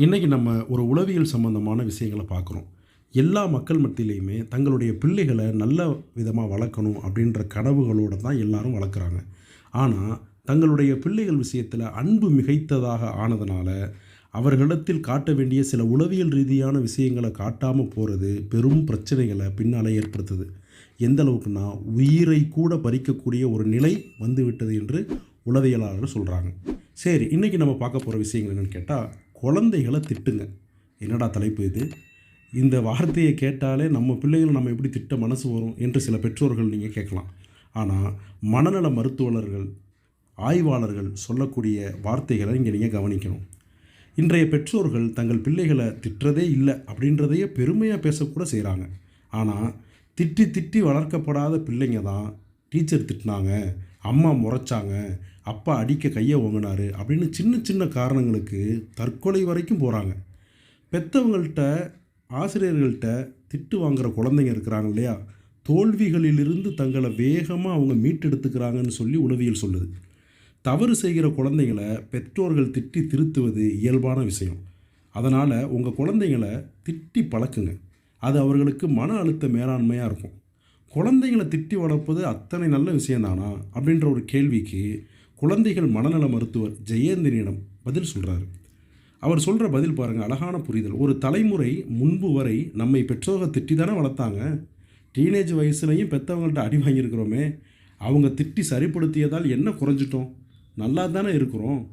இன்றைக்கி நம்ம ஒரு உளவியல் சம்மந்தமான விஷயங்களை பார்க்குறோம். எல்லா மக்கள் மத்தியிலையுமே தங்களுடைய பிள்ளைகளை நல்ல விதமாக வளர்க்கணும் அப்படின்ற கனவுகளோடு தான் எல்லாரும் வளர்க்குறாங்க. ஆனால் தங்களுடைய பிள்ளைகள் விஷயத்தில் அன்பு மிகைத்ததாக ஆனதுனால அவர்களிடத்தில் காட்ட வேண்டிய சில உளவியல் ரீதியான விஷயங்களை காட்டாமல் போகிறது பெரும் பிரச்சனைகளை பின்னால் ஏற்படுத்துது. எந்த அளவுக்குன்னா உயிரை கூட பறிக்கக்கூடிய ஒரு நிலை வந்துவிட்டது என்று உளவியலாளர்கள் சொல்கிறாங்க. சரி, இன்றைக்கி நம்ம பார்க்க போகிற விஷயங்கள் என்னென்னு கேட்டால், குழந்தைகளை திட்டுங்க. என்னடா தலைப்பு இது! இந்த வார்த்தையை கேட்டாலே நம்ம பிள்ளைகளை நம்ம எப்படி திட்ட மனசு வரும் என்று சில பெற்றோர்கள் நீங்கள் கேட்கலாம். ஆனால் மனநல மருத்துவர்கள், ஆய்வாளர்கள் சொல்லக்கூடிய வார்த்தைகளை இங்கே நீங்கள் கவனிக்கணும். இன்றைய பெற்றோர்கள் தங்கள் பிள்ளைகளை திட்டுறதே இல்லை அப்படின்றதையே பெருமையாக பேசக்கூட செய்கிறாங்க. ஆனால் திட்டி திட்டி வளர்க்கப்படாத பிள்ளைங்க தான் டீச்சர் திட்டினாங்க, அம்மா முறைச்சாங்க, அப்பா அடிக்க கையை ஓங்கினார் அப்படின்னு சின்ன சின்ன காரணங்களுக்கு தற்கொலை வரைக்கும் போகிறாங்க. பெற்றவங்கள்ட்ட, ஆசிரியர்கள்ட்ட திட்டு வாங்குகிற குழந்தைங்க இருக்கிறாங்க இல்லையா, தோல்விகளிலிருந்து தங்களை வேகமாக அவங்க மீட்டெடுத்துக்கிறாங்கன்னு சொல்லி உளவியல் சொல்லுது. தவறு செய்கிற குழந்தைங்களை பெற்றோர்கள் திட்டி திருத்துவது இயல்பான விஷயம். அதனால் உங்கள் குழந்தைங்களை திட்டி பழக்குங்க. அது அவர்களுக்கு மன அழுத்த மேலாண்மையாக இருக்கும். குழந்தைங்களை திட்டி வளர்ப்பது அத்தனை நல்ல விஷயந்தானா அப்படின்ற ஒரு கேள்விக்கு குழந்தைகள் மனநல மருத்துவர் ஜெயேந்திரனிடம் பதில் சொல்கிறாரு. அவர் சொல்கிற பதில் பாருங்கள், அழகான புரிதல். ஒரு தலைமுறை முன்பு வரை நம்மை பெற்றோர்கள் திட்டி தானே வளர்த்தாங்க. டீனேஜ் வயசுலையும் பெற்றவங்கள்ட்ட அடி வாங்கியிருக்கிறோமே. அவங்க திட்டி சரிப்படுத்தியதால் என்ன குறைஞ்சிட்டோம்? நல்லா தானே இருக்கிறோம்.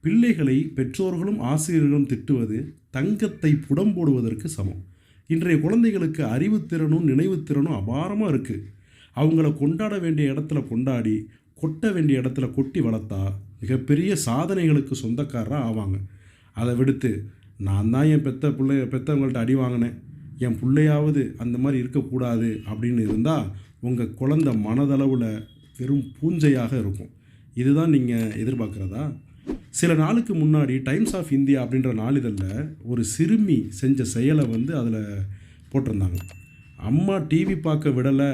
பிள்ளைகளை பெற்றோர்களும் ஆசிரியர்களும் திட்டுவது தங்கத்தை புடம் போடுவதற்கு சமம். இன்றைய குழந்தைகளுக்கு அறிவுத்திறனும் நினைவுத்திறனும் அபாரமாக இருக்குது. அவங்கள கொண்டாட வேண்டிய இடத்துல கொண்டாடி, கொட்ட வேண்டிய இடத்துல கொட்டி வளர்த்தா மிகப்பெரிய சாதனைகளுக்கு சொந்தக்காரராக ஆவாங்க. அதை விடுத்து நான் தான் என் பெற்றவங்கள்ட்ட அடி வாங்கினேன், என் பிள்ளையாவது அந்த மாதிரி இருக்கக்கூடாது அப்படின்னு இருந்தால் உங்கள் குழந்தை மனதளவில் வெறும் பூஞ்சையாக இருக்கும். இதுதான் நீங்கள் எதிர்பார்க்குறதா? சில நாளுக்கு முன்னாடி டைம்ஸ் ஆஃப் இந்தியா அப்படின்ற நாளிதழில் ஒரு சிறுமி செஞ்ச செயலை அதில் போட்டிருந்தாங்க. அம்மா டிவி பார்க்க விடலை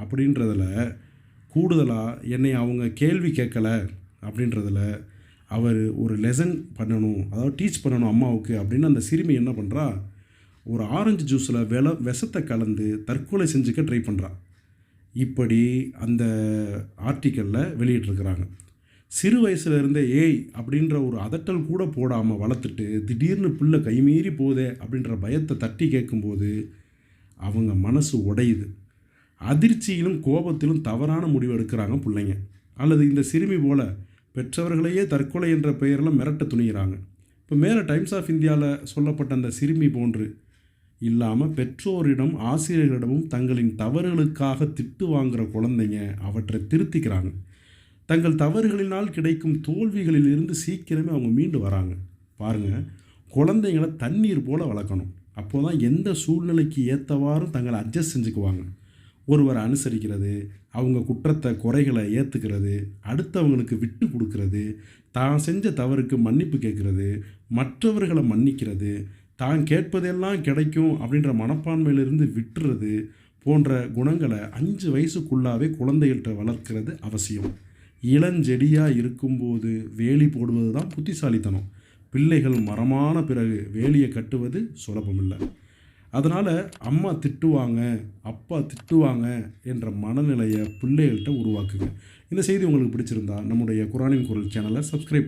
அப்படின்றதில் கூடுதலாக என்னை அவங்க கேள்வி கேட்கலை அப்படின்றதில் அவர் ஒரு லெசன் பண்ணணும், அதாவது டீச் பண்ணணும் அம்மாவுக்கு அப்படின்னு அந்த சிறுமி என்ன பண்ணுறா, ஒரு ஆரஞ்சு ஜூஸில் விஷத்தை கலந்து தற்கொலை செஞ்சுக்க ட்ரை பண்ணுறா. இப்படி அந்த ஆர்டிக்கலில் வெளியிட்டிருக்கிறாங்க. சிறு வயசுலேருந்தே ஏய் அப்படின்ற ஒரு அதட்டல் கூட போடாமல் வளர்த்துட்டு திடீர்னு பிள்ளை கைமீறி போதே அப்படின்ற பயத்தை தட்டி கேட்கும்போது அவங்க மனசு உடையுது. அதிர்ச்சியிலும் கோபத்திலும் தவறான முடிவு எடுக்கிறாங்க பிள்ளைங்க. அல்லது இந்த சிறுமி போல் பெற்றவர்களையே தற்கொலை என்ற பெயரில் மிரட்ட துணிகிறாங்க. இப்போ மேலே டைம்ஸ் ஆஃப் இந்தியாவில் சொல்லப்பட்ட அந்த சிறுமி போன்று இல்லாமல் பெற்றோரிடம், ஆசிரியர்களிடமும் தங்களின் தவறுகளுக்காக திட்டு வாங்குகிற குழந்தைங்க அவற்றை திருத்திக்கிறாங்க. தங்கள் தவறுகளினால் கிடைக்கும் தோல்விகளிலிருந்து சீக்கிரமே அவங்க மீண்டு வராங்க. பாருங்கள், குழந்தைங்களை தண்ணீர் போல் வளர்க்கணும். அப்போ தான் எந்த சூழ்நிலைக்கு ஏற்றவாறும் தங்களை அட்ஜஸ்ட் செஞ்சுக்குவாங்க. ஒருவரை அனுசரிக்கிறது, அவங்க குற்றத்தை குறைகளை ஏற்றுக்கிறது, அடுத்தவங்களுக்கு விட்டு கொடுக்கறது, தான் செஞ்ச தவறுக்கு மன்னிப்பு கேட்குறது, மற்றவர்களை மன்னிக்கிறது, தான் கேட்பதெல்லாம் கிடைக்கும் அப்படின்ற மனப்பான்மையிலிருந்து விட்டுறது போன்ற குணங்களை 5 வயசுக்குள்ளாவே குழந்தைகள்கிட்ட வளர்க்கிறது அவசியம். இளஞ்செடியாக இருக்கும்போது வேலி போடுவது தான் புத்திசாலித்தனம். பிள்ளைகள் மரமான பிறகு வேலியை கட்டுவது சுலபமில்லை. அதனால் அம்மா திட்டுவாங்க, அப்பா திட்டுவாங்க என்ற மனநிலையை பிள்ளைகள்கிட்ட உருவாக்குங்க. இந்த செய்தி உங்களுக்கு பிடிச்சிருந்தா நம்முடைய குரானின் குரல் சேனலை சப்ஸ்கிரைப்